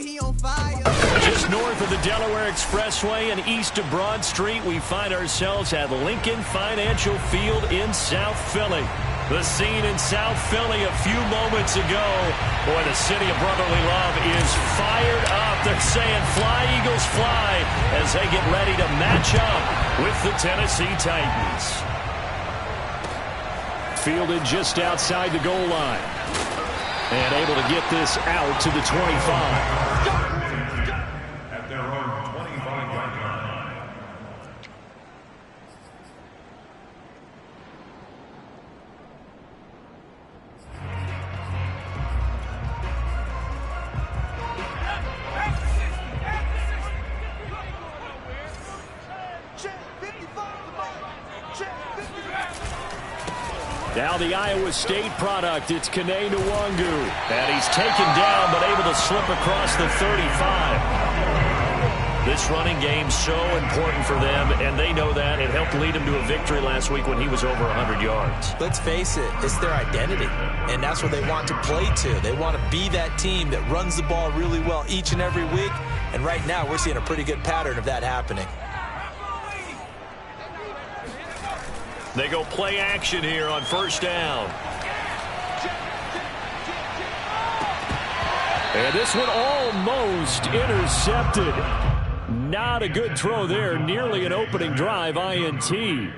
He on fire. Just north of the Delaware Expressway and east of Broad Street, we find ourselves at Lincoln Financial Field in South Philly. The scene in South Philly a few moments ago. Boy, the city of brotherly love is fired up. They're saying fly, Eagles, fly, as they get ready to match up with the Tennessee Titans. Fielded just outside the goal line. And able to get this out to the 25. At their own 25-yard line. Now the Iowa State product, it's Kene Nwangu. And he's taken down, but able to slip across the 35. This running game's so important for them, and they know that. It helped lead them to a victory last week when he was over 100 yards. Let's face it, it's their identity, and that's what they want to play to. They want to be that team that runs the ball really well each and every week, and right now we're seeing a pretty good pattern of that happening. They go play action here on first down. And this one almost intercepted. Not a good throw there. Nearly an opening drive INT.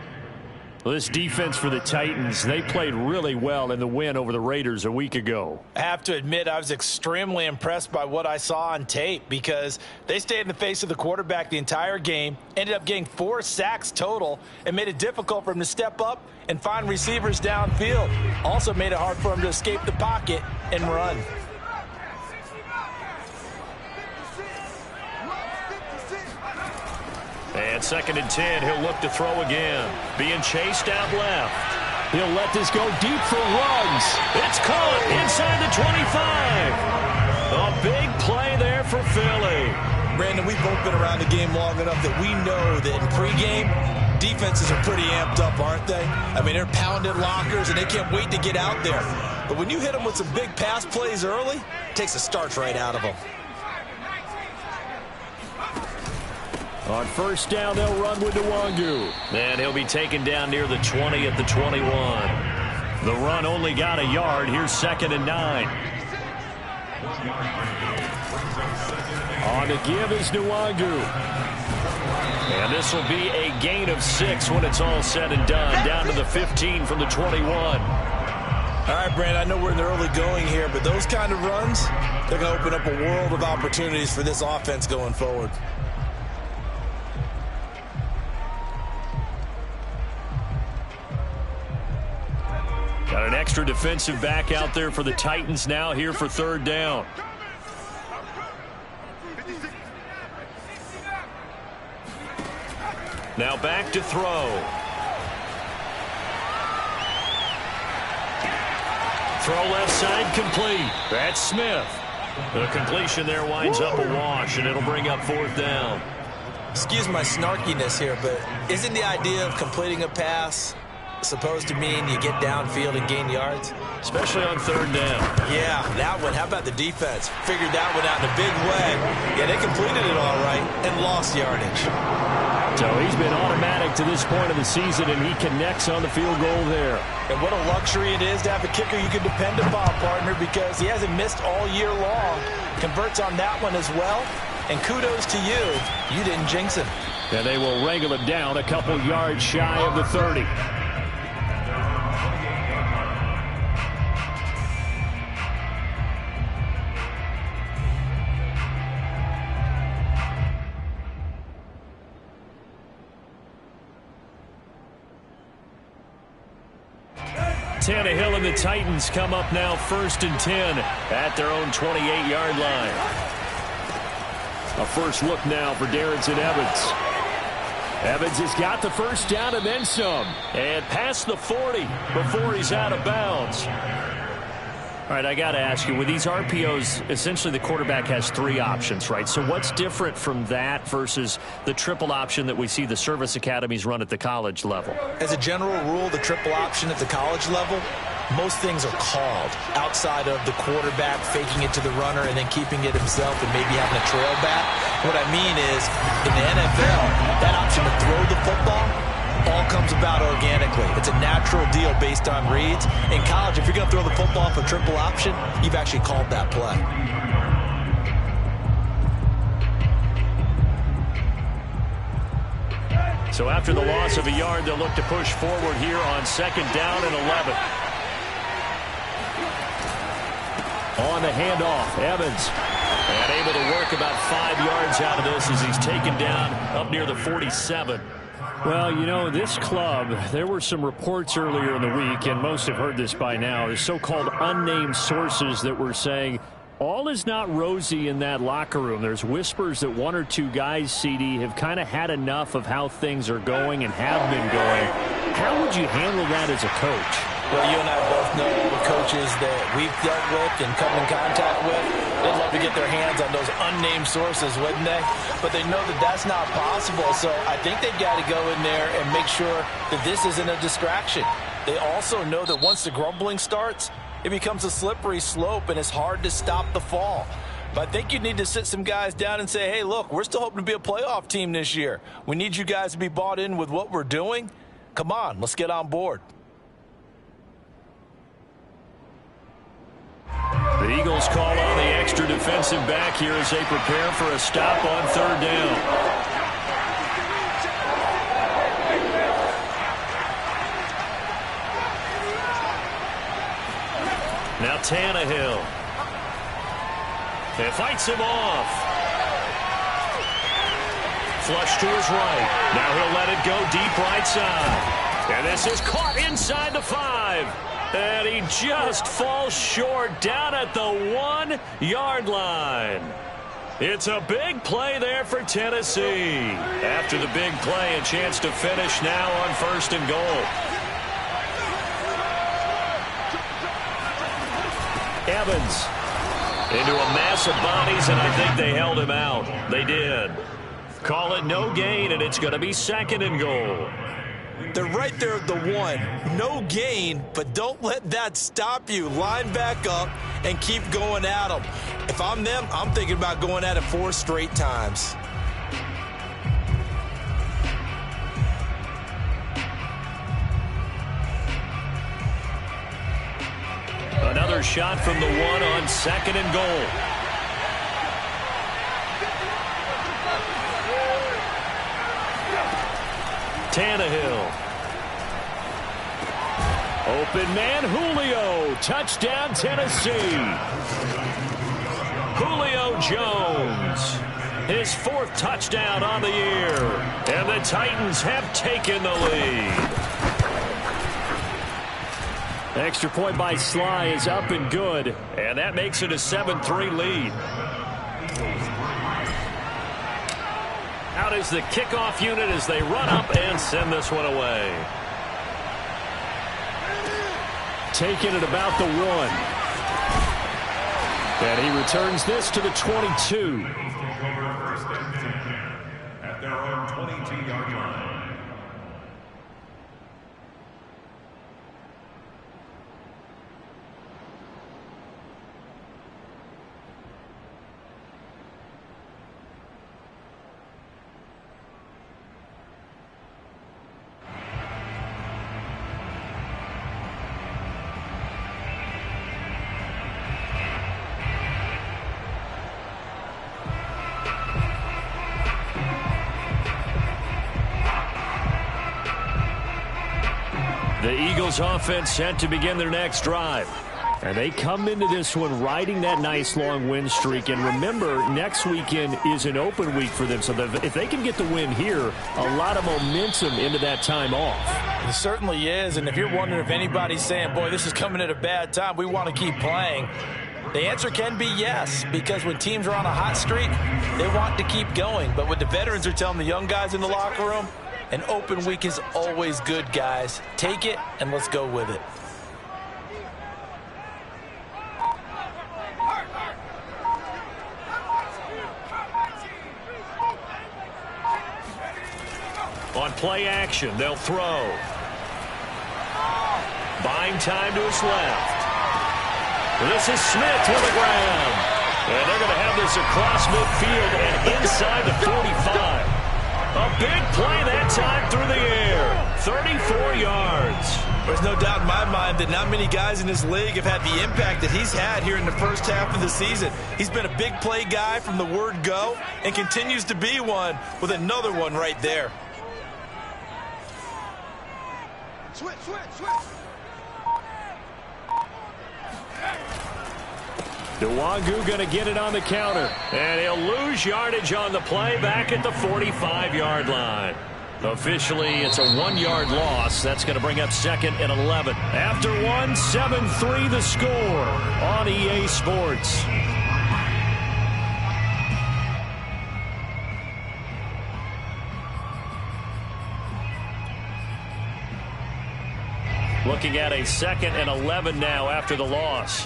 This defense for the Titans, they played really well in the win over the Raiders a week ago. I have to admit, I was extremely impressed by what I saw on tape because they stayed in the face of the quarterback the entire game, ended up getting 4 sacks total, and made it difficult for him to step up and find receivers downfield. Also made it hard for him to escape the pocket and run. And 2nd and 10, he'll look to throw again. Being chased out left. He'll let this go deep for Ruggs. It's caught inside the 25. A big play there for Philly. Brandon, we've both been around the game long enough that we know that in pregame, defenses are pretty amped up, aren't they? I mean, they're pounding lockers, and they can't wait to get out there. But when you hit them with some big pass plays early, it takes the starch right out of them. On first down, they'll run with Nwangu. And he'll be taken down near the 20 at the 21. The run only got a yard. Here's 2nd and 9. On the give is Nwangu. And this will be a gain of 6 when it's all said and done. Down to the 15 from the 21. All right, Brandon, I know we're in the early going here, but those kind of runs, they're going to open up a world of opportunities for this offense going forward. Got an extra defensive back out there for the Titans now here for 3rd down. Now back to throw. Throw left side complete. That's Smith. The completion there winds up a wash, and it'll bring up 4th down. Excuse my snarkiness here, but isn't the idea of completing a pass supposed to mean you get downfield and gain yards? Especially on 3rd down. Yeah, that one. How about the defense? Figured that one out in a big way. Yeah, they completed it all right and lost yardage. So he's been automatic to this point of the season, and he connects on the field goal there. And what a luxury it is to have a kicker you can depend upon, partner, because he hasn't missed all year long. Converts on that one as well. And kudos to you. You didn't jinx him. And they will wrangle him down a couple yards shy of the 30. Tannehill and the Titans come up now 1st and 10 at their own 28-yard line. A first look now for Darrynton Evans. Evans has got the first down and then some. And past the 40 before he's out of bounds. All right, I got to ask you, with these RPOs, essentially the quarterback has 3 options, right? So what's different from that versus the triple option that we see the service academies run at the college level? As a general rule, the triple option at the college level most things are called outside of the quarterback faking it to the runner and then keeping it himself and maybe having a trail back. What I mean is, in the NFL, that option to throw the football all comes about organically. It's a natural deal based on reads. In college, if you're going to throw the football for triple option, you've actually called that play. So after the loss of a yard, they'll look to push forward here on 2nd down and 11. On the handoff, Evans. And able to work about 5 yards out of this as he's taken down up near the 47. Well, you know, this club, there were some reports earlier in the week, and most have heard this by now, the so-called unnamed sources that were saying all is not rosy in that locker room. There's whispers that 1 or 2 guys, CD, have kind of had enough of how things are going and have been going. How would you handle that as a coach? Well, you and I both know the coaches that we've dealt with and come in contact with. They'd love to get their hands on those unnamed sources, wouldn't they? But they know that that's not possible, so I think they've got to go in there and make sure that this isn't a distraction. They also know that once the grumbling starts, it becomes a slippery slope, and it's hard to stop the fall. But I think you need to sit some guys down and say, hey, look, we're still hoping to be a playoff team this year. We need you guys to be bought in with what we're doing. Come on, let's get on board. The Eagles call on the extra defensive back here as they prepare for a stop on 3rd down. Now Tannehill. And fights him off. Flush to his right. Now he'll let it go deep right side. And this is caught inside the 5. And he just falls short down at the 1-yard line. It's a big play there for Tennessee. After the big play, a chance to finish now on 1st and goal. Evans into a mass of bodies, and I think they held him out. They did. Call it no gain, and it's going to be 2nd and goal. They're right there at the 1. No gain, but don't let that stop you. Line back up and keep going at them. If I'm them, I'm thinking about going at it 4 straight times. Another shot from the 1 on 2nd and goal. Tannehill. Open man, Julio. Touchdown, Tennessee. Julio Jones. His 4th touchdown on the year. And the Titans have taken the lead. Extra point by Sly is up and good. And that makes it a 7-3 lead. Out is the kickoff unit as they run up and send this one away. Taken at about the 1. And he returns this to the 22. At their own 22-yard line. The Eagles offense set to begin their next drive. And they come into this one riding that nice long win streak. And remember, next weekend is an open week for them. So if they can get the win here, a lot of momentum into that time off. It certainly is. And if you're wondering if anybody's saying, boy, this is coming at a bad time, we want to keep playing, the answer can be yes. Because when teams are on a hot streak, they want to keep going. But what the veterans are telling the young guys in the locker room, an open week is always good, guys. Take it, and let's go with it. On play action, they'll throw. Buying time to his left. This is Smith to the ground. And they're going to have this across midfield and inside the 45. A big play that time through the air. 34 yards. There's no doubt in my mind that not many guys in this league have had the impact that he's had here in the first half of the season. He's been a big play guy from the word go and continues to be one with another one right there. Switch. Nwangu going to get it on the counter. And he'll lose yardage on the play back at the 45-yard line. Officially, it's a 1-yard loss. That's going to bring up 2nd and 11. After one, 7-3 the score on EA Sports. Looking at a 2nd and 11 now after the loss.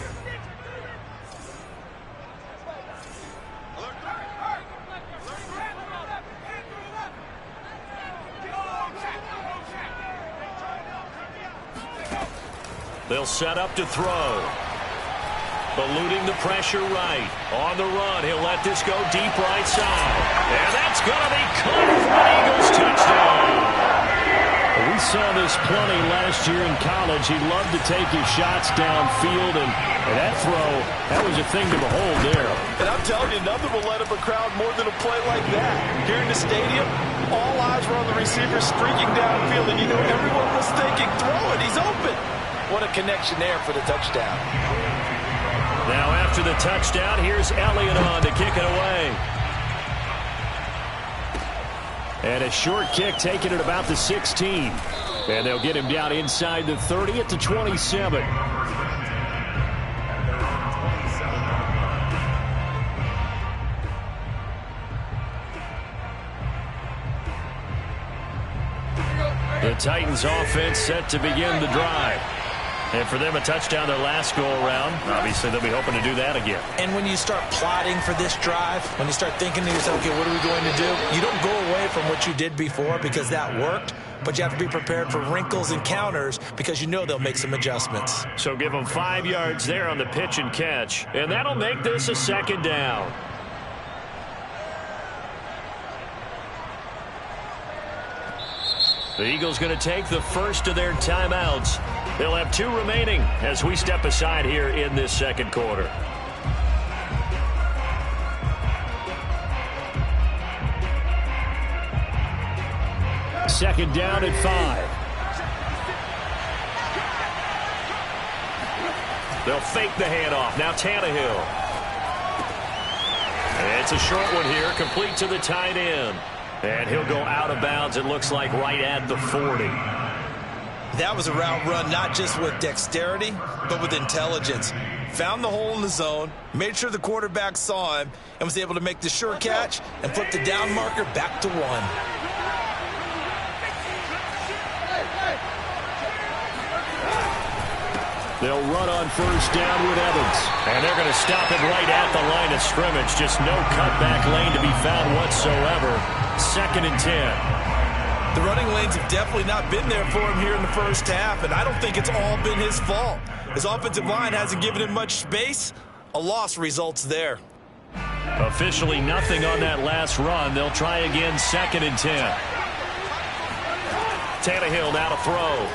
They'll set up to throw. Eluding the pressure right. On the run, he'll let this go deep right side. And that's going to be caught for an Eagles touchdown. We saw this plenty last year in college. He loved to take his shots downfield, and that throw, that was a thing to behold there. And I'm telling you, nothing will let up a crowd more than a play like that. Here in the stadium, all eyes were on the receiver streaking downfield, and you know everyone was thinking, throw it, he's open. What a connection there for the touchdown. Now after the touchdown, here's Elliott on to kick it away. And a short kick taken at about the 16. And they'll get him down inside the 30 at the 27. The Titans offense set to begin the drive. And for them, a touchdown their last go-around. Obviously, they'll be hoping to do that again. And when you start plotting for this drive, when you start thinking to yourself, okay, what are we going to do? You don't go away from what you did before because that worked, but you have to be prepared for wrinkles and counters because you know they'll make some adjustments. So give them 5 yards there on the pitch and catch, and that'll make this a 2nd down. The Eagles going to take the first of their timeouts. They'll have 2 remaining as we step aside here in this 2nd quarter. Second down at 5. They'll fake the handoff. Now Tannehill. And it's a short one here, complete to the tight end. And he'll go out of bounds, it looks like, right at the 40. That was a route run not just with dexterity, but with intelligence. Found the hole in the zone, made sure the quarterback saw him, and was able to make the sure catch and flip the down marker back to 1. They'll run on first down with Evans. And they're going to stop it right at the line of scrimmage. Just no cutback lane to be found whatsoever. 2nd and 10. The running lanes have definitely not been there for him here in the first half, and I don't think it's all been his fault. His offensive line hasn't given him much space. A loss results there. Officially nothing on that last run. They'll try again, 2nd and 10. Tannehill now to throw.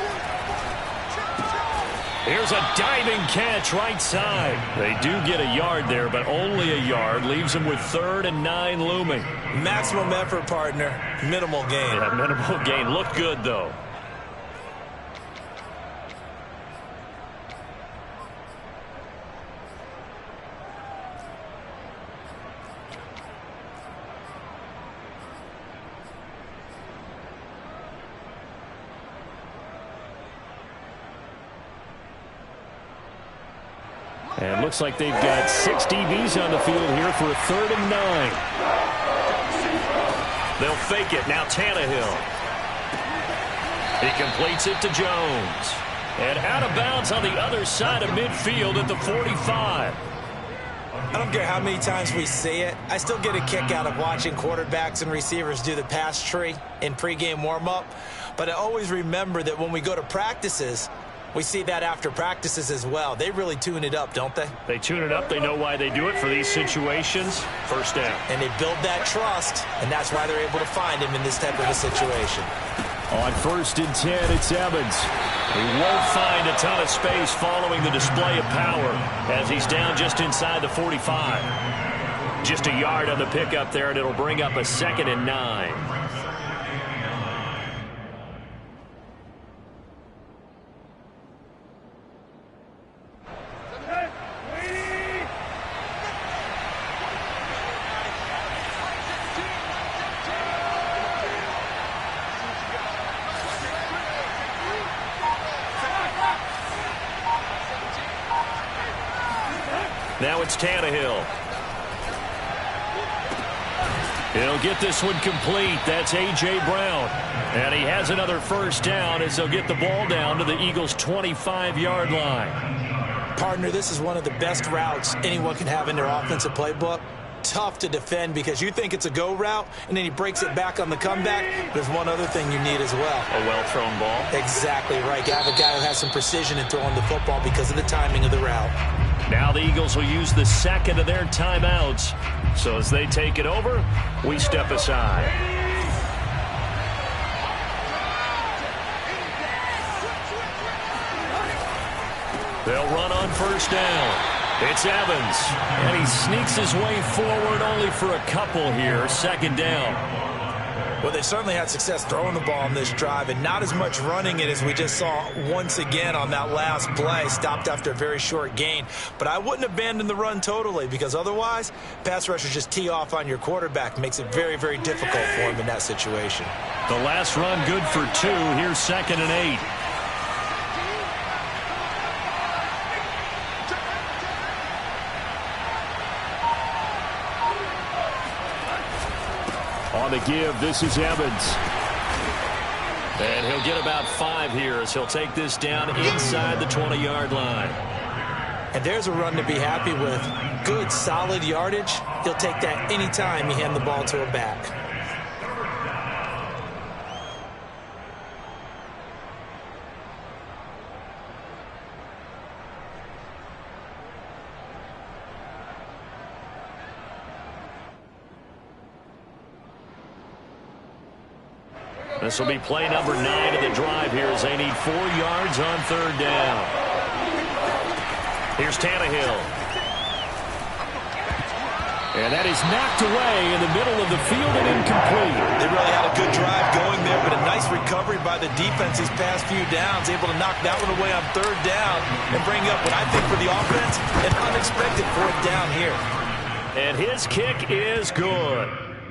Here's a diving catch right side. They do get a yard there, but only a yard. Leaves them with 3rd and 9 looming. Maximum effort, partner. Minimal gain. Yeah, minimal gain. Looked good, though. And looks like they've got 6 DBs on the field here for a 3rd and 9. They'll fake it. Now Tannehill. He completes it to Jones. And out of bounds on the other side of midfield at the 45. I don't care how many times we see it. I still get a kick out of watching quarterbacks and receivers do the pass tree in pregame warm-up. But I always remember that when we go to practices, We see that after practices as well. They really tune it up, don't they? They tune it up. They know why they do it for these situations. First down. And they build that trust, and that's why they're able to find him in this type of a situation. On 1st and 10, it's Evans. He won't find a ton of space following the display of power as he's down just inside the 45. Just a yard on the pickup there, and it'll bring up a 2nd and 9. Now it's Tannehill. He'll get this one complete. That's A.J. Brown. And he has another first down as they'll get the ball down to the Eagles' 25-yard line. Partner, this is one of the best routes anyone can have in their offensive playbook. Tough to defend because you think it's a go route, and then he breaks it back on the comeback. There's one other thing you need as well. A well-thrown ball. Exactly right. You have a guy who has some precision in throwing the football because of the timing of the route. Now the Eagles will use the second of their timeouts. So as they take it over, we step aside. They'll run on first down. It's Evans, and he sneaks his way forward only for a couple here. 2nd down. Well, they certainly had success throwing the ball on this drive and not as much running it as we just saw once again on that last play. Stopped after a very short gain. But I wouldn't abandon the run totally because otherwise, pass rushers just tee off on your quarterback. Makes it very, very difficult for him in that situation. The last run good for 2. Here's 2nd and 8. On the give, this is Evans. And he'll get about 5 here as he'll take this down inside the 20-yard line. And there's a run to be happy with. Good, solid yardage. He'll take that anytime you hand the ball to a back. This will be play number 9 of the drive here as they need 4 yards on 3rd down. Here's Tannehill. And that is knocked away in the middle of the field and incomplete. They really had a good drive going there, but a nice recovery by the defense these past few downs. Able to knock that one away on 3rd down and bring up what I think for the offense, an unexpected 4th down here. And his kick is good.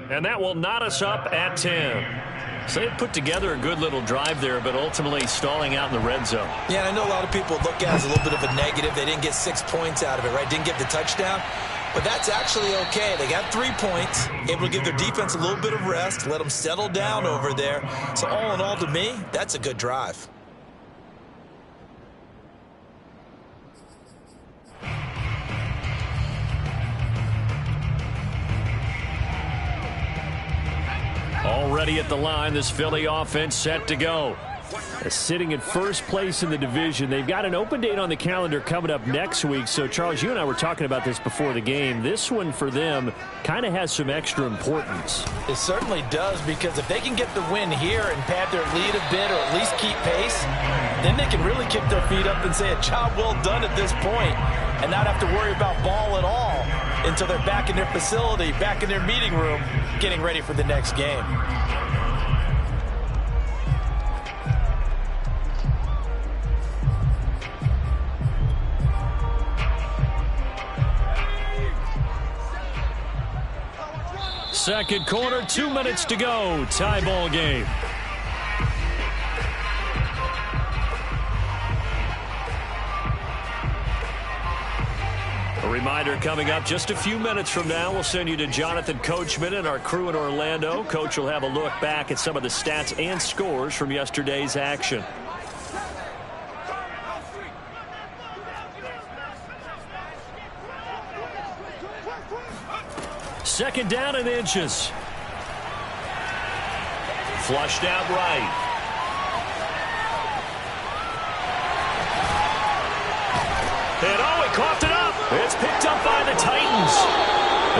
And that will knot us up at 10. So they put together a good little drive there, but ultimately stalling out in the red zone. Yeah, and I know a lot of people look at it as a little bit of a negative. They didn't get 6 points out of it, right? Didn't get the touchdown. But that's actually okay. They got 3 points, able to give their defense a little bit of rest, let them settle down over there. So all in all, to me, that's a good drive. Already at the line, this Philly offense set to go. Sitting in first place in the division. They've got an open date on the calendar coming up next week. So, Charles, you and I were talking about this before the game. This one for them kind of has some extra importance. It certainly does, because if they can get the win here and pad their lead a bit or at least keep pace, then they can really kick their feet up and say a job well done at this point and not have to worry about ball at all until they're back in their facility, back in their meeting room, getting ready for the next game. Second quarter, 2 minutes to go. Tie ball game. A reminder coming up just a few minutes from now. We'll send you to Jonathan Coachman and our crew in Orlando. Coach will have a look back at some of the stats and scores from yesterday's action. Second down and inches. Flushed out right.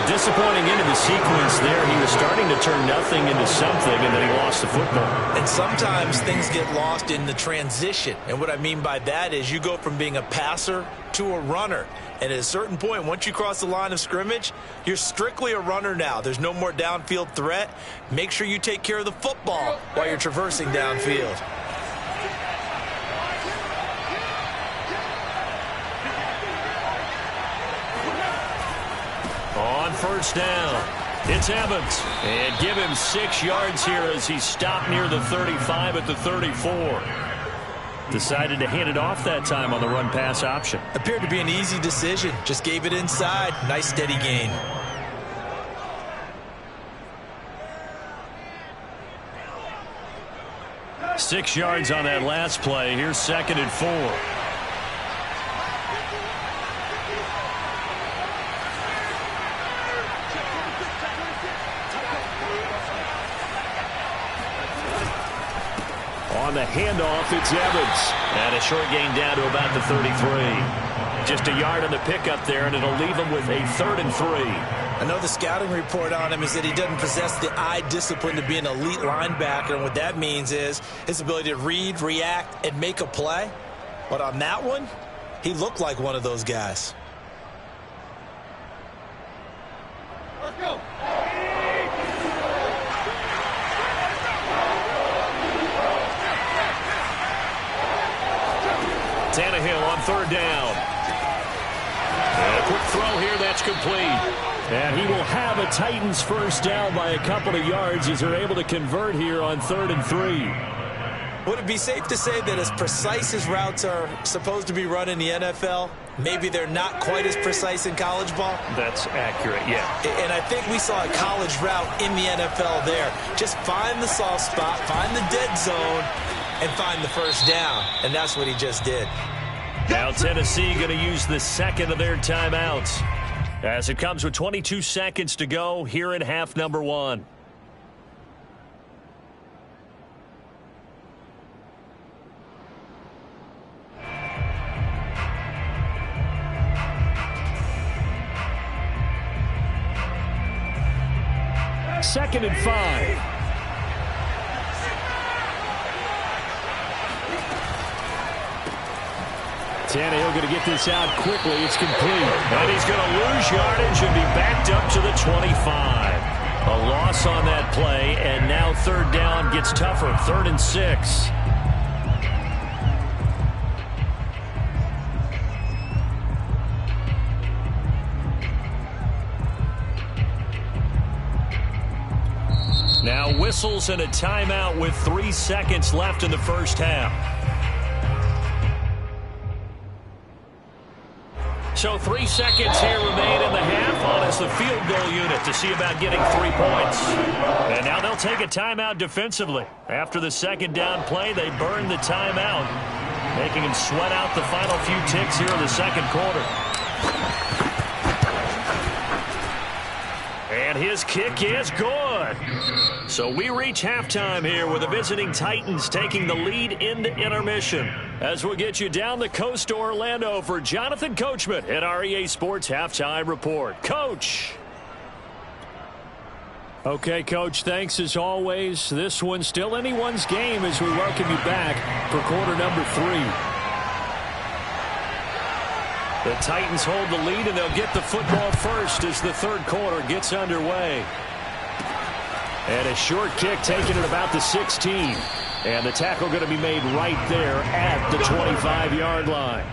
A disappointing end of the sequence there. He was starting to turn nothing into something, and then he lost the football. And sometimes things get lost in the transition. And what I mean by that is you go from being a passer to a runner. And at a certain point, once you cross the line of scrimmage, you're strictly a runner now. There's no more downfield threat. Make sure you take care of the football while you're traversing downfield. On first down, it's Evans. And give him 6 yards here as he stopped near the 35 at the 34. Decided to hand it off that time on the run-pass option. Appeared to be an easy decision. Just gave it inside. Nice steady gain. Six yards on that last play. Here's 2nd and 4. On the handoff, it's Evans. And a short gain down to about the 33. Just a yard on the pickup there, and it'll leave him with a 3rd and 3. I know the scouting report on him is that he doesn't possess the eye discipline to be an elite linebacker. And what that means is his ability to read, react, and make a play. But on that one, he looked like one of those guys. Let's go. Tannehill on 3rd down. And a quick throw here, that's complete. And he will have a Titans first down by a couple of yards as they're able to convert here on 3rd and 3. Would it be safe to say that as precise as routes are supposed to be run in the NFL, maybe they're not quite as precise in college ball? That's accurate, yeah. And I think we saw a college route in the NFL there. Just find the soft spot, find the dead zone, and find the first down. And that's what he just did. Now Tennessee going to use the 2nd of their timeouts as it comes with 22 seconds to go here in half number 1. Second and 5. Tannehill going to get this out quickly. It's complete. And he's going to lose yardage and be backed up to the 25. A loss on that play, and now 3rd down gets tougher. 3rd and 6. Now whistles and a timeout with 3 seconds left in the first half. So 3 seconds here remain in the half on as the field goal unit to see about getting 3 points. And now they'll take a timeout defensively. After the 2nd down play, they burn the timeout, making him sweat out the final few ticks here in the 2nd quarter. And his kick is good. So we reach halftime here with the visiting Titans taking the lead into intermission. As we'll get you down the coast to Orlando for Jonathan Coachman at our EA Sports Halftime Report. Coach. Okay, Coach, thanks as always. This one's still anyone's game as we welcome you back for quarter number 3. The Titans hold the lead, and they'll get the football first as the 3rd quarter gets underway. And a short kick taken at about the 16. And the tackle going to be made right there at the 25-yard line.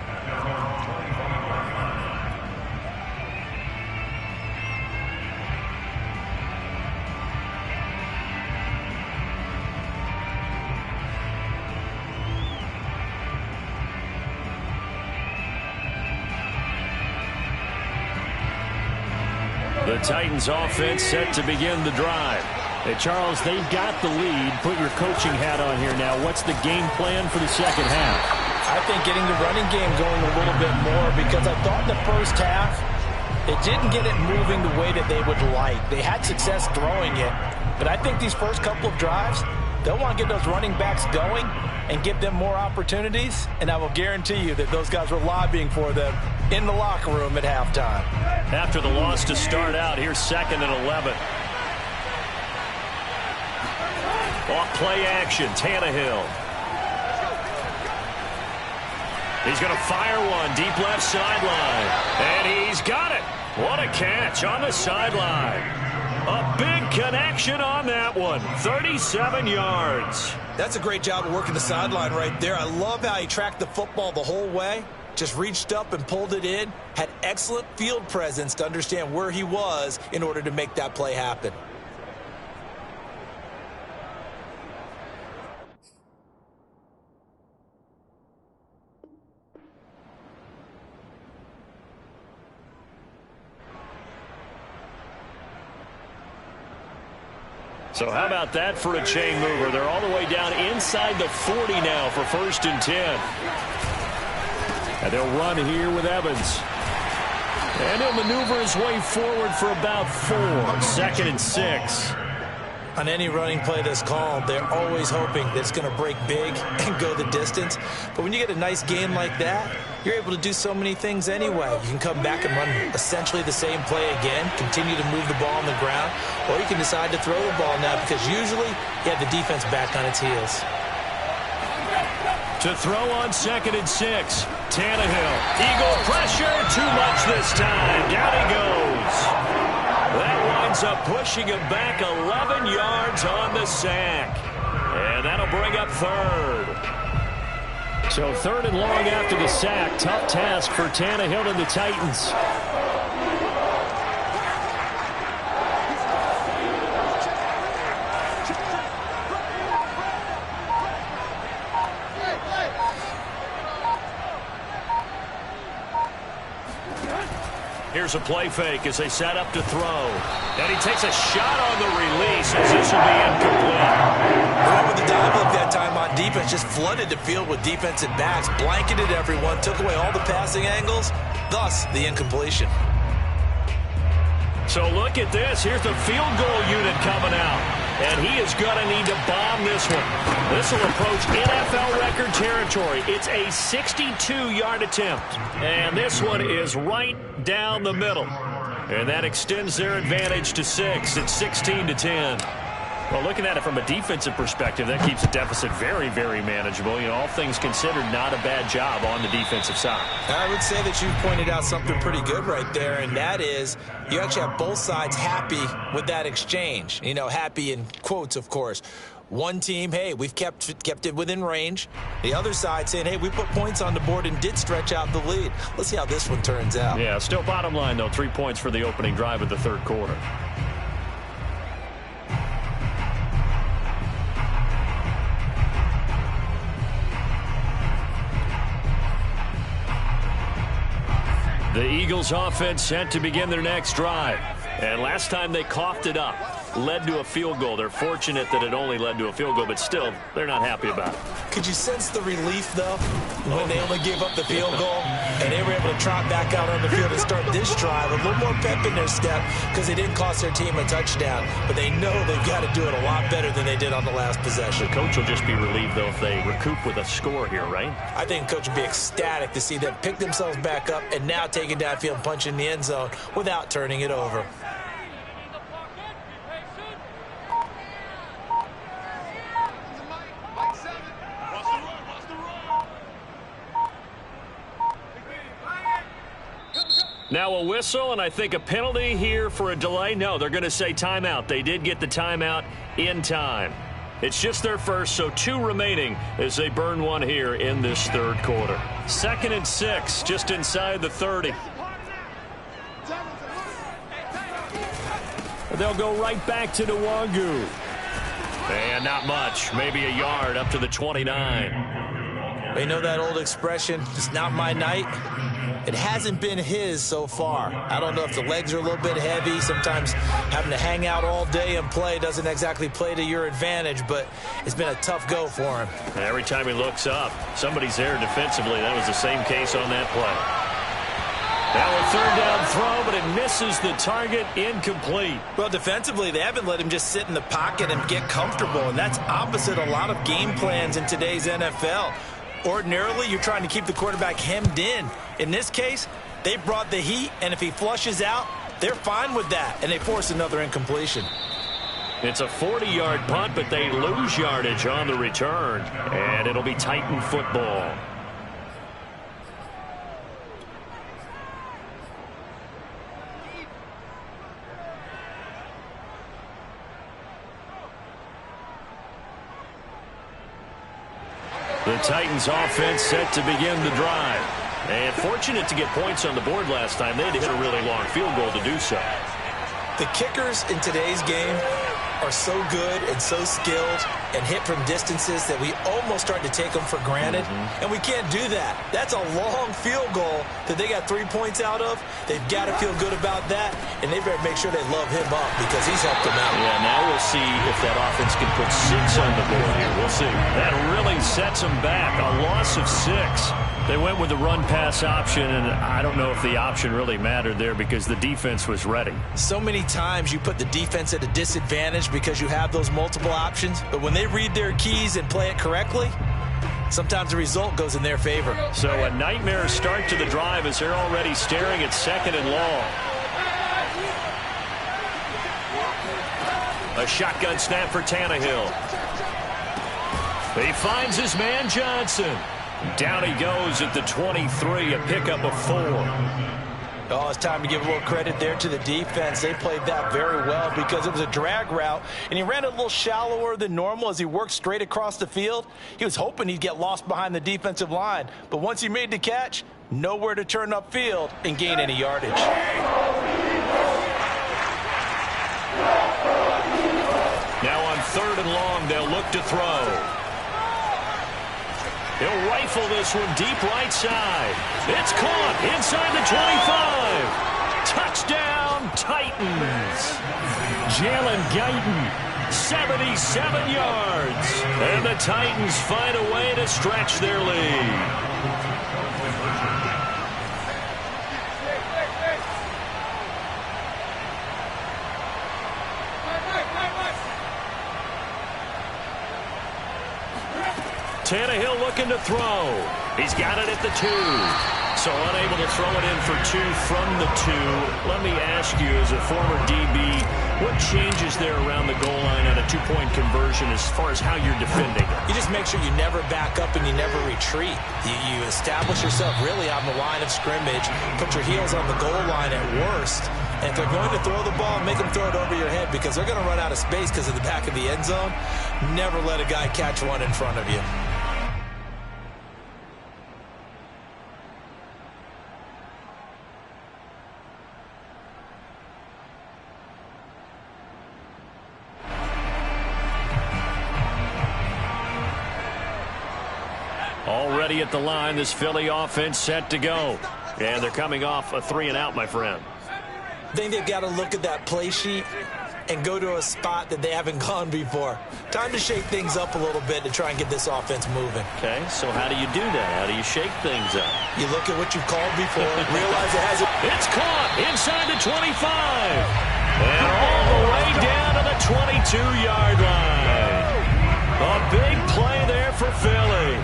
The Titans offense set to begin the drive. Hey, Charles, they've got the lead. Put your coaching hat on here now. What's the game plan for the second half? I think getting the running game going a little bit more, because I thought in the first half it didn't get it moving the way that they would like. They had success throwing it, but I think these first couple of drives, they'll want to get those running backs going and give them more opportunities, and I will guarantee you that those guys were lobbying for them in the locker room at halftime. After the loss to start out, here's 2nd and 11. Off play action, Tannehill. He's going to fire one deep left sideline. And he's got it. What a catch on the sideline. A big connection on that one. 37 yards. That's a great job of working the sideline right there. I love how he tracked the football the whole way. Just reached up and pulled it in. Had excellent field presence to understand where he was in order to make that play happen. So how about that for a chain mover? They're all the way down inside the 40 now for 1st and 10. And they'll run here with Evans. And he'll maneuver his way forward for about 4. 2nd and 6. On any running play that's called, they're always hoping that it's going to break big and go the distance. But when you get a nice game like that, you're able to do so many things anyway. You can come back and run essentially the same play again, continue to move the ball on the ground, or you can decide to throw the ball now because usually you have the defense back on its heels. To throw on 2nd and 6. Tannehill. Eagle pressure. Too much this time. Down he goes. That winds up pushing him back 11 yards on the sack. And that'll bring up 3rd. So 3rd and long after the sack. Tough task for Tannehill and the Titans. Here's a play fake as they set up to throw. And he takes a shot on the release as this will be incomplete. Right with the dive look that time on defense, just flooded the field with defensive backs, blanketed everyone, took away all the passing angles, thus the incompletion. So look at this. Here's the field goal unit coming out. And he is going to need to bomb this one. This will approach NFL record territory. It's a 62-yard attempt. And this one is right down the middle. And that extends their advantage to 6. It's 16-10. Well, looking at it from a defensive perspective, that keeps the deficit very, very manageable. You know, all things considered, not a bad job on the defensive side. I would say that you've pointed out something pretty good right there, and that is you actually have both sides happy with that exchange. You know, happy in quotes, of course. One team, hey, we've kept it within range. The other side saying, hey, we put points on the board and did stretch out the lead. Let's see how this one turns out. Yeah, still bottom line, though, 3 points for the opening drive of the 3rd quarter. The Eagles offense set to begin their next drive. And last time they coughed it up, led to a field goal. They're fortunate that it only led to a field goal, but still, they're not happy about it. Could you sense the relief, though, when they only gave up the field goal and they were able to trot back out on the field and start this drive? A little more pep in their step because they didn't cost their team a touchdown, but they know they've got to do it a lot better than they did on the last possession. The coach will just be relieved, though, if they recoup with a score here, right? I think the coach would be ecstatic to see them pick themselves back up and now take it downfield and punch in the end zone without turning it over. Now a whistle, and I think a penalty here for a delay. No, they're going to say timeout. They did get the timeout in time. It's just their first, so 2 remaining as they burn one here in this 3rd quarter. 2nd and 6, just inside the 30. They'll go right back to Nwangu. And not much, maybe a yard up to the 29. You know that old expression, it's not my night? It hasn't been his so far. I don't know if the legs are a little bit heavy. Sometimes having to hang out all day and play doesn't exactly play to your advantage, but it's been a tough go for him. Every time he looks up, somebody's there defensively. That was the same case on that play. Now a 3rd down throw, but it misses the target, incomplete. Well, defensively, they haven't let him just sit in the pocket and get comfortable, and that's opposite a lot of game plans in today's NFL. Ordinarily, you're trying to keep the quarterback hemmed in. In this case, They brought the heat, and if he flushes out, they're fine with that, and they force another incompletion. It's a 40-yard punt, but they lose yardage on the return, and it'll be Titan football. The Titans offense set to begin the drive. And fortunate to get points on the board last time. They had to hit a really long field goal to do so. The kickers in today's game are so good and so skilled and hit from distances that we almost start to take them for granted. And we can't do that. That's a long field goal that they got 3 points out of. They've got to feel good about that, and they better make sure they love him up because he's helped them out. Yeah, now we'll see if that offense can put 6 on the board here. We'll see. That really sets them back. A loss of 6. They went with the run-pass option, and I don't know if the option really mattered there because the defense was ready. So many times you put the defense at a disadvantage because you have those multiple options, but when they read their keys and play it correctly, sometimes the result goes in their favor. So a nightmare start to the drive as they're already staring at 2nd and long. A shotgun snap for Tannehill. He finds his man Johnson. Down he goes at the 23, a pickup of 4. Oh, it's time to give a little credit there to the defense. They played that very well because it was a drag route, and he ran a little shallower than normal as he worked straight across the field. He was hoping he'd get lost behind the defensive line, but once he made the catch, nowhere to turn upfield and gain any yardage. Now on 3rd and long, they'll look to throw. He'll rifle this one deep right side. It's caught inside the 25. Touchdown, Titans. Jalen Guyton, 77 yards. And the Titans find a way to stretch their lead. Tannehill looking to throw. He's got it at the 2. So unable to throw it in for 2 from the 2. Let me ask you, as a former DB, what changes there around the goal line on a 2-point conversion as far as how you're defending it? You just make sure you never back up and you never retreat. You establish yourself really on the line of scrimmage, put your heels on the goal line at worst. And if they're going to throw the ball, make them throw it over your head because they're going to run out of space because of the back of the end zone. Never let a guy catch one in front of you. Already at the line, this Philly offense set to go. And they're coming off a 3 and out, my friend. I think they've got to look at that play sheet and go to a spot that they haven't gone before. Time to shake things up a little bit to try and get this offense moving. Okay, so how do you do that? How do you shake things up? You look at what you've called before, realize it has a... It's caught inside the 25. And all the way down to the 22-yard line. A big play there for Philly.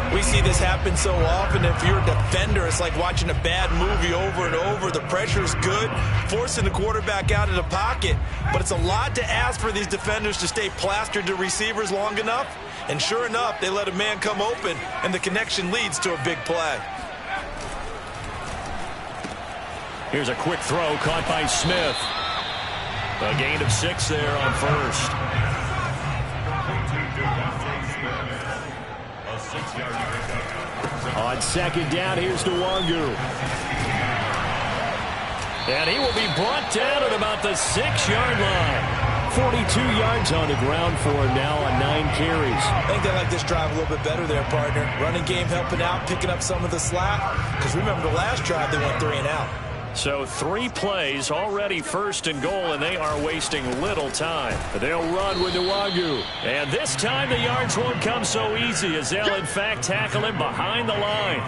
We see this happen so often. If you're a defender, it's like watching a bad movie over and over. The pressure's good, forcing the quarterback out of the pocket. But it's a lot to ask for these defenders to stay plastered to receivers long enough. And sure enough, they let a man come open, and the connection leads to a big play. Here's a quick throw caught by Smith. A gain of 6 there on first. On 2nd down, here's Nwangu. And he will be brought down at about the 6-yard line. 42 yards on the ground for him now on 9 carries. I think they like this drive a little bit better there, partner. Running game helping out, picking up some of the slack. Because remember the last drive, they went 3 and out. So 3 plays, already 1st and goal, and they are wasting little time. They'll run with Nwangu. And this time the yards won't come so easy as they'll in fact tackle him behind the line.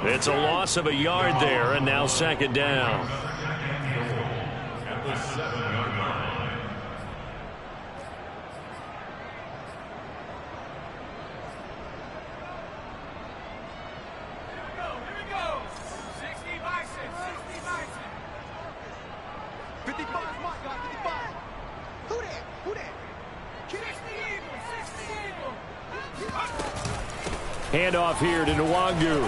It's a loss of a yard there, and now 2nd down. At the 7-yard line. Here we go. 60 by 6. Handoff here to Nwangu.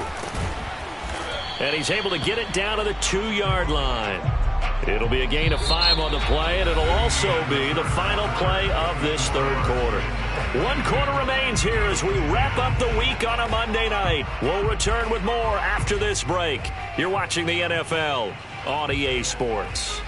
And he's able to get it down to the 2-yard line. It'll be a gain of 5 on the play, and it'll also be the final play of this third quarter. 1 quarter remains here as we wrap up the week on a Monday night. We'll return with more after this break. You're watching the NFL on EA Sports.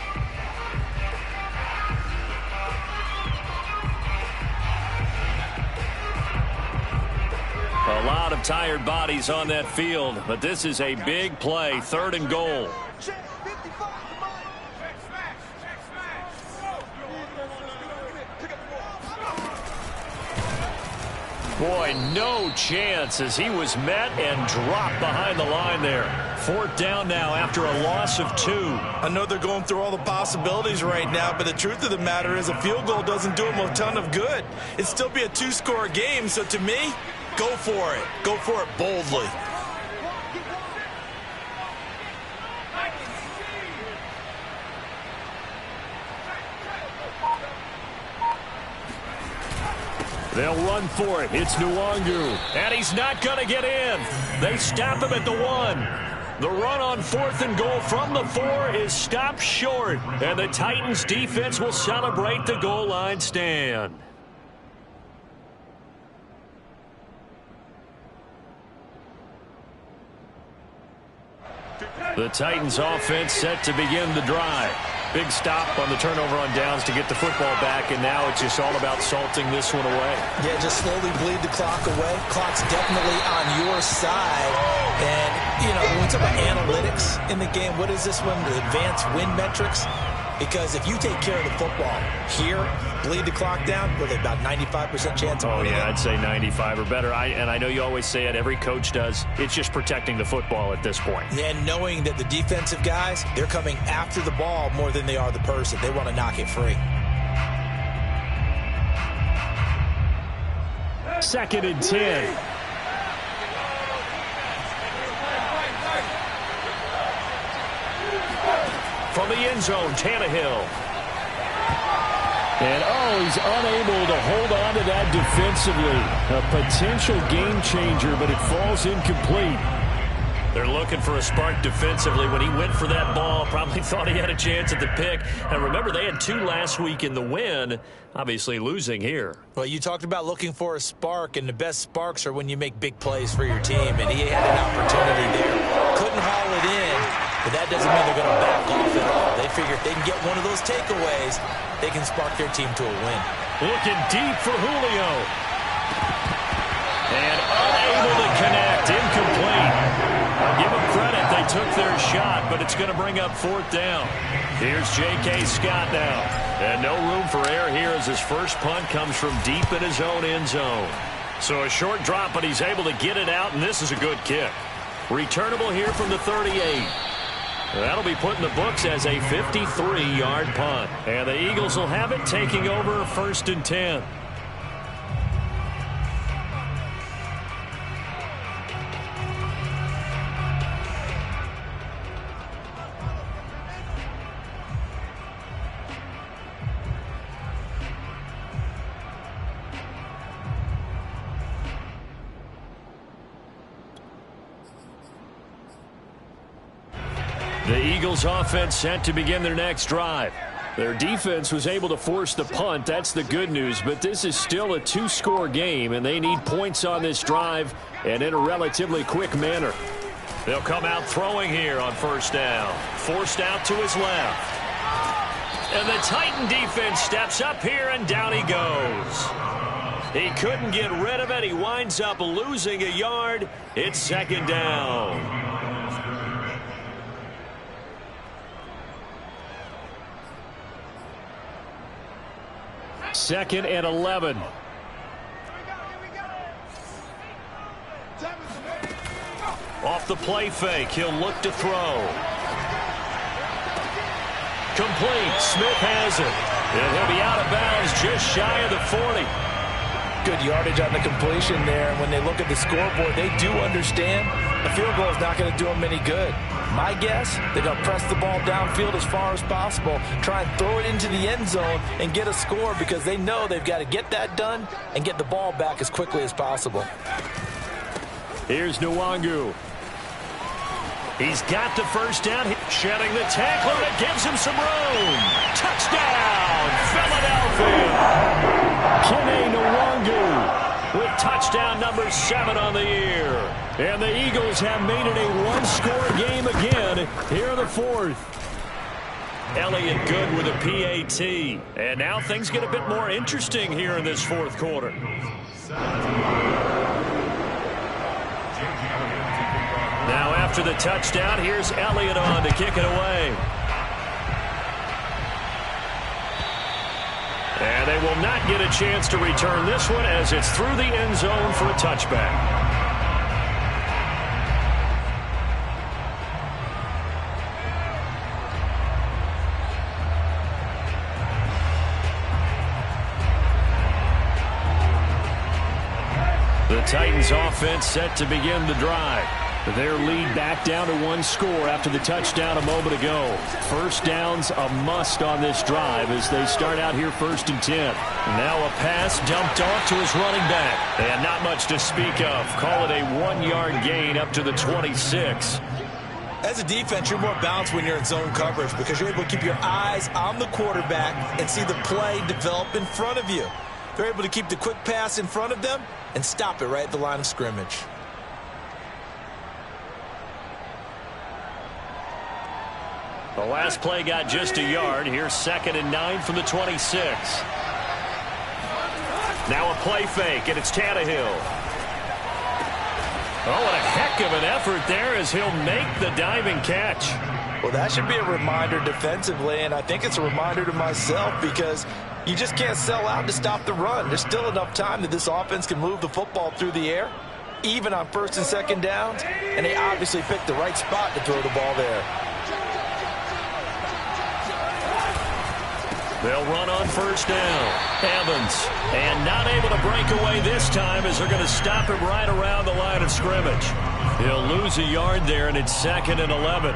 A lot of tired bodies on that field, but this is a big play, 3rd and goal. Boy, no chance as he was met and dropped behind the line there. 4th down now after a loss of 2. I know they're going through all the possibilities right now, but the truth of the matter is a field goal doesn't do them a ton of good. It'd still be a 2-score game, so to me, go for it. Go for it boldly. They'll run for it. It's Nwangu. And he's not going to get in. They stop him at the 1. The run on 4th and goal from the 4 is stopped short. And the Titans defense will celebrate the goal line stand. The Titans offense set to begin the drive. Big stop on the turnover on downs to get the football back, and now it's just all about salting this one away. Yeah, just slowly bleed the clock away. Clock's definitely on your side. And, you know, when we talk about analytics in the game, what is this one? The advanced win metrics? Because if you take care of the football here, bleed the clock down, with about 95% chance of winning. Yeah, I'd say 95 or better. And I know you always say it, every coach does. It's just protecting the football at this point. And knowing that the defensive guys, they're coming after the ball more than they are the person. They want to knock it free. 2nd and 10. From the end zone, Tannehill. And, he's unable to hold on to that defensively. A potential game changer, but it falls incomplete. They're looking for a spark defensively. When he went for that ball, probably thought he had a chance at the pick. And remember, they had 2 last week in the win, obviously losing here. Well, you talked about looking for a spark, and the best sparks are when you make big plays for your team. And he had an opportunity there. Couldn't haul it in, but that doesn't mean they're going to back off at all. They figure if they can get one of those takeaways, they can spark their team to a win. Looking deep for Julio. And unable to connect. Incomplete. I'll give them credit. They took their shot, but it's going to bring up 4th down. Here's J.K. Scott now. And no room for error here as his first punt comes from deep in his own end zone. So a short drop, but he's able to get it out, and this is a good kick. Returnable here from the 38. That'll be put in the books as a 53-yard punt. And the Eagles will have it, taking over 1st and 10. The Eagles offense set to begin their next drive. Their defense was able to force the punt. That's the good news, but this is still a 2-score game, and they need points on this drive and in a relatively quick manner. They'll come out throwing here on 1st down. Forced out to his left. And the Titan defense steps up here, and down he goes. He couldn't get rid of it. He winds up losing a yard. It's 2nd down. 2nd and 11. Off the play fake, he'll look to throw. Complete. Smith has it. And he'll be out of bounds just shy of the 40. Good yardage on the completion there. And when they look at the scoreboard, they do understand the field goal is not going to do them any good. My guess, they're going to press the ball downfield as far as possible, try and throw it into the end zone and get a score because they know they've got to get that done and get the ball back as quickly as possible. Here's Nwangu. He's got the first down. Shedding the tackler. It gives him some room. Touchdown, Philadelphia. Kene Nwangu with touchdown number 7 on the year. And the Eagles have made it a one-score game again here in the fourth. Elliott good with a PAT. And now things get a bit more interesting here in this fourth quarter. Now after the touchdown, here's Elliott on to kick it away. And they will not get a chance to return this one as it's through the end zone for a touchback. The Titans offense set to begin the drive. Their lead back down to 1 score after the touchdown a moment ago. First down's a must on this drive as they start out here 1st and 10. Now a pass dumped off to his running back. And not much to speak of. Call it a 1-yard gain up to the 26. As a defense, you're more balanced when you're in zone coverage because you're able to keep your eyes on the quarterback and see the play develop in front of you. They're able to keep the quick pass in front of them and stop it right at the line of scrimmage. The last play got just a yard. Here's 2nd and 9 from the 26. Now a play fake, and it's Tannehill. Oh, what a heck of an effort there as he'll make the diving catch. Well, that should be a reminder defensively, and I think it's a reminder to myself because you just can't sell out to stop the run. There's still enough time that this offense can move the football through the air, even on 1st and 2nd downs, and they obviously picked the right spot to throw the ball there. They'll run on 1st down. Evans, and not able to break away this time as they're going to stop him right around the line of scrimmage. He'll lose a yard there, and it's 2nd and 11.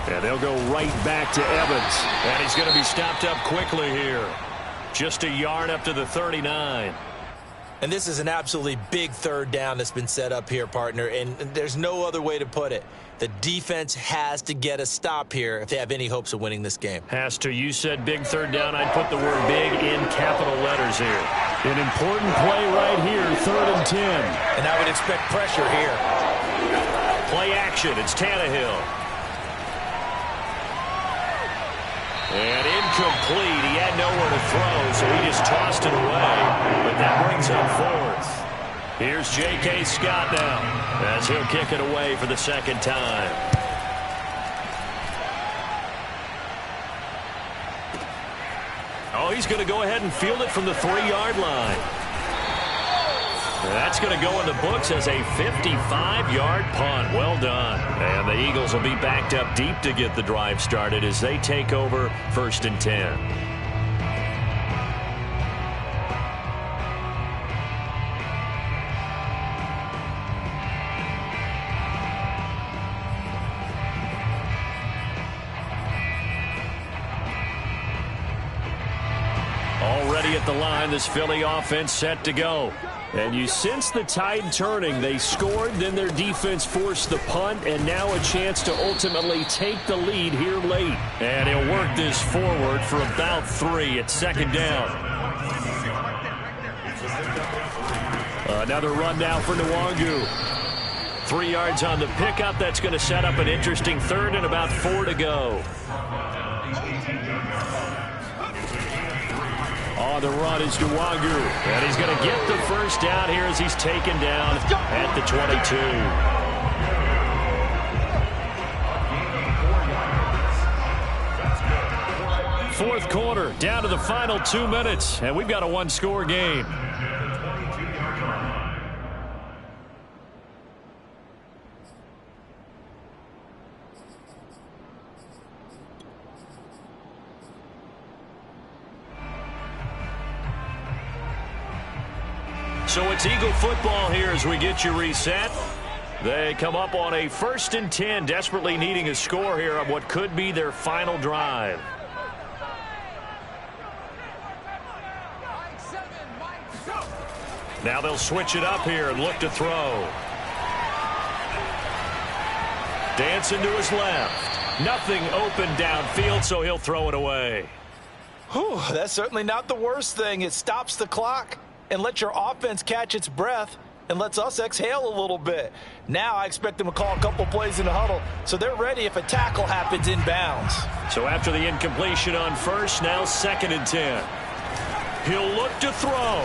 And they'll go right back to Evans. And he's going to be stopped up quickly here. Just a yard up to the 39. And this is an absolutely big 3rd down that's been set up here, partner. And there's no other way to put it. The defense has to get a stop here if they have any hopes of winning this game. Has to. You said big 3rd down. I'd put the word big in capital letters here. An important play right here, 3rd and 10. And I would expect pressure here. Play action. It's Tannehill. And incomplete. He had nowhere to throw, so he just tossed it away. But that brings up 4th. Here's J.K. Scott now as he'll kick it away for the 2nd time. Oh, he's going to go ahead and field it from the 3-yard line. That's going to go in the books as a 55-yard punt. Well done. And the Eagles will be backed up deep to get the drive started as they take over 1st and 10. Already at the line, this Philly offense set to go. And you sense the tide turning. They scored, then their defense forced the punt, and now a chance to ultimately take the lead here late. And he'll work this forward for about 3 at 2nd down. Another run now for Nwangu. 3 yards on the pickup. That's going to set up an interesting 3rd and about 4 to go. On the run is Nwangu. And he's going to get the first down here as he's taken down at the 22. Fourth quarter, down to the final 2 minutes, and we've got a one-score game. So it's Eagle football here as we get you reset. They come up on a 1st and 10, desperately needing a score here on what could be their final drive. Now they'll switch it up here and look to throw. Dancing to his left. Nothing open downfield, so he'll throw it away. Whew, that's certainly not the worst thing. It stops the clock and lets your offense catch its breath and lets us exhale a little bit. Now I expect them to call a couple plays in the huddle so they're ready if a tackle happens inbounds. So after the incompletion on first, now 2nd and 10. He'll look to throw.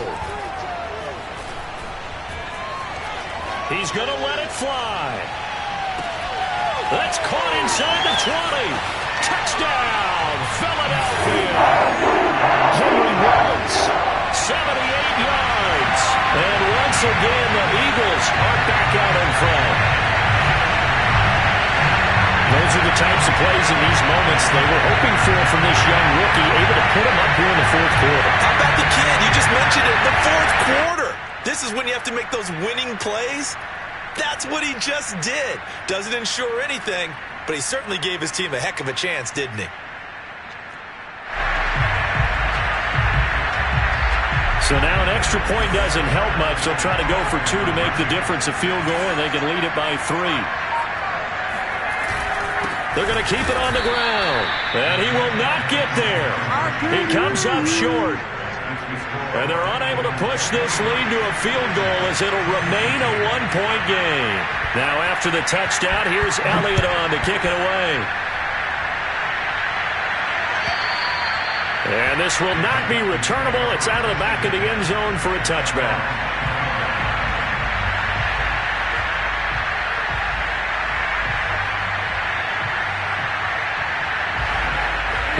He's going to let it fly. That's caught inside the 20. Touchdown, Philadelphia. Henry Ruggs, 78 yards. And once again, the Eagles are back out in front. Those are the types of plays in these moments they were hoping for from this young rookie, able to put him up here in the fourth quarter. How about the kid? You just mentioned it, the fourth quarter. This is when you have to make those winning plays. That's what he just did. Doesn't ensure anything, but he certainly gave his team a heck of a chance, didn't he? So now an extra point doesn't help much. They'll try to go for 2 to make the difference a field goal, and they can lead it by 3. They're going to keep it on the ground, and he will not get there. He comes up short. And they're unable to push this lead to a field goal as it'll remain a one-point game. Now after the touchdown, here's Elliott on to kick it away. And this will not be returnable. It's out of the back of the end zone for a touchback.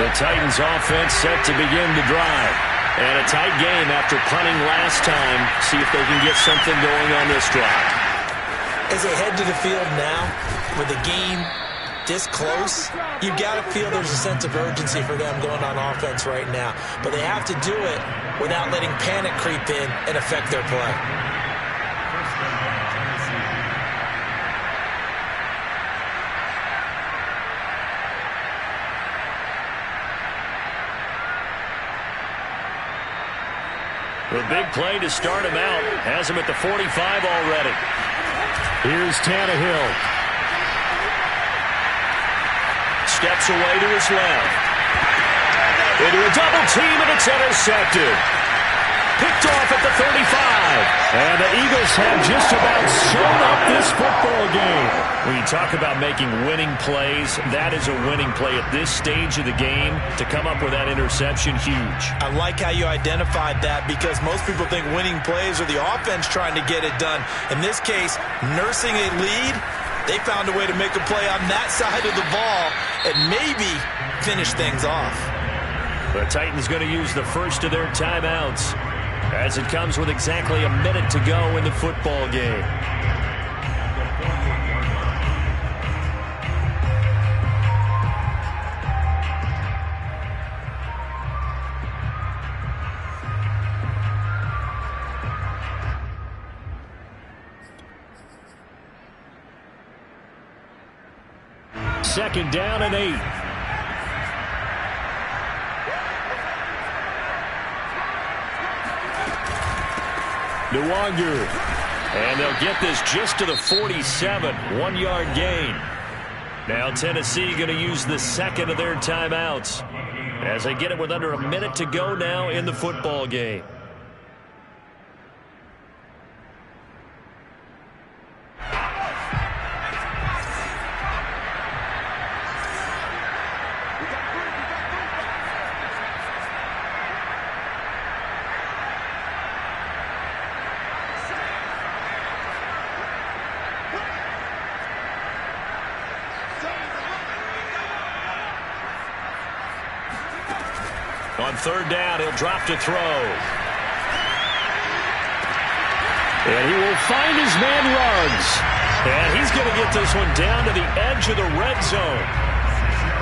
The Titans offense set to begin the drive. And a tight game after punting last time. See if they can get something going on this drive. As they head to the field now, with the game this close, you've got to feel there's a sense of urgency for them going on offense right now. But they have to do it without letting panic creep in and affect their play. The big play to start him out. Has him at the 45 already. Here's Tannehill. Steps away to his left. Into a double team, and it's intercepted. Picked off at the 35. And the Eagles have just about sewn up this football game. When you talk about making winning plays, that is a winning play at this stage of the game. To come up with that interception, huge. I like how you identified that because most people think winning plays are the offense trying to get it done. In this case, nursing a lead, they found a way to make a play on that side of the ball and maybe finish things off. The Titans going to use the first of their timeouts as it comes with exactly a minute to go in the football game. Second down and 8. Nwangu. And they'll get this just to the 47. 1-yard gain. Now Tennessee going to use the second of their timeouts as they get it with under a minute to go now in the football game. On third down, he'll drop to throw. And he will find his man Ruggs. And he's going to get this one down to the edge of the red zone.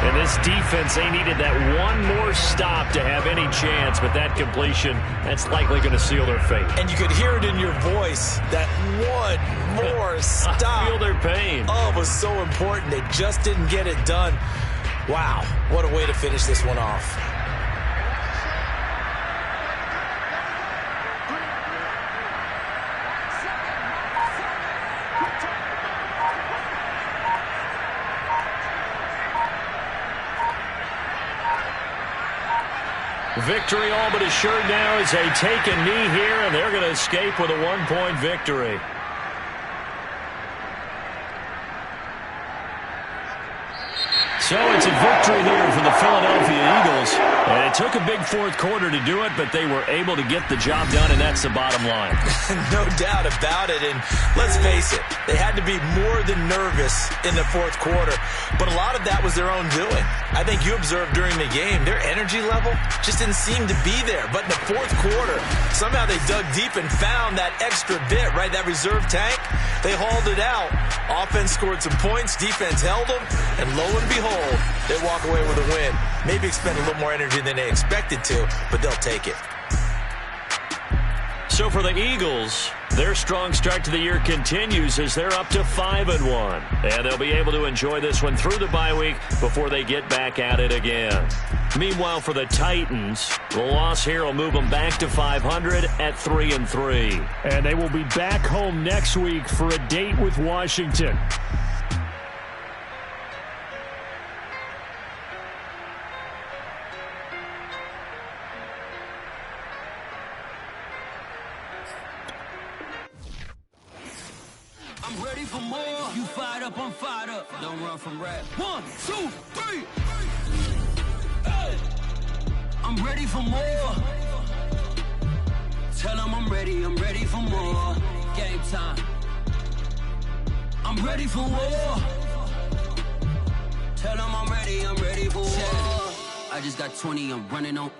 And this defense, they needed that one more stop to have any chance, but that completion, that's likely going to seal their fate. And you could hear it in your voice, that one more stop. I feel their pain. Oh, it was so important. They just didn't get it done. Wow, what a way to finish this one off. Victory all but assured now as they take a knee here, and they're going to escape with a one-point victory. So it's a victory here for the Philadelphia Eagles. And it took a big fourth quarter to do it, but they were able to get the job done, and that's the bottom line. No doubt about it. And let's face it, they had to be more than nervous in the fourth quarter. But a lot of that was their own doing. I think you observed during the game, their energy level just didn't seem to be there. But in the fourth quarter, somehow they dug deep and found that extra bit, right? That reserve tank. They hauled it out. Offense scored some points. Defense held them. And lo and behold, they walk away with a win. Maybe expend a little more energy than they expected to, but they'll take it. So for the Eagles, their strong start to the year continues as they're up to 5-1. And they'll be able to enjoy this one through the bye week before they get back at it again. Meanwhile, for the Titans, the loss here will move them back to 500 at 3-3. And they will be back home next week for a date with Washington. I'm ready for more. You fired up, I'm fired up. Don't run from rap. 1, 2, 3. Hey. I'm ready for more. Tell them I'm ready for more. Game time. I'm ready for war. Tell them I'm ready for war. I just got 20, I'm running on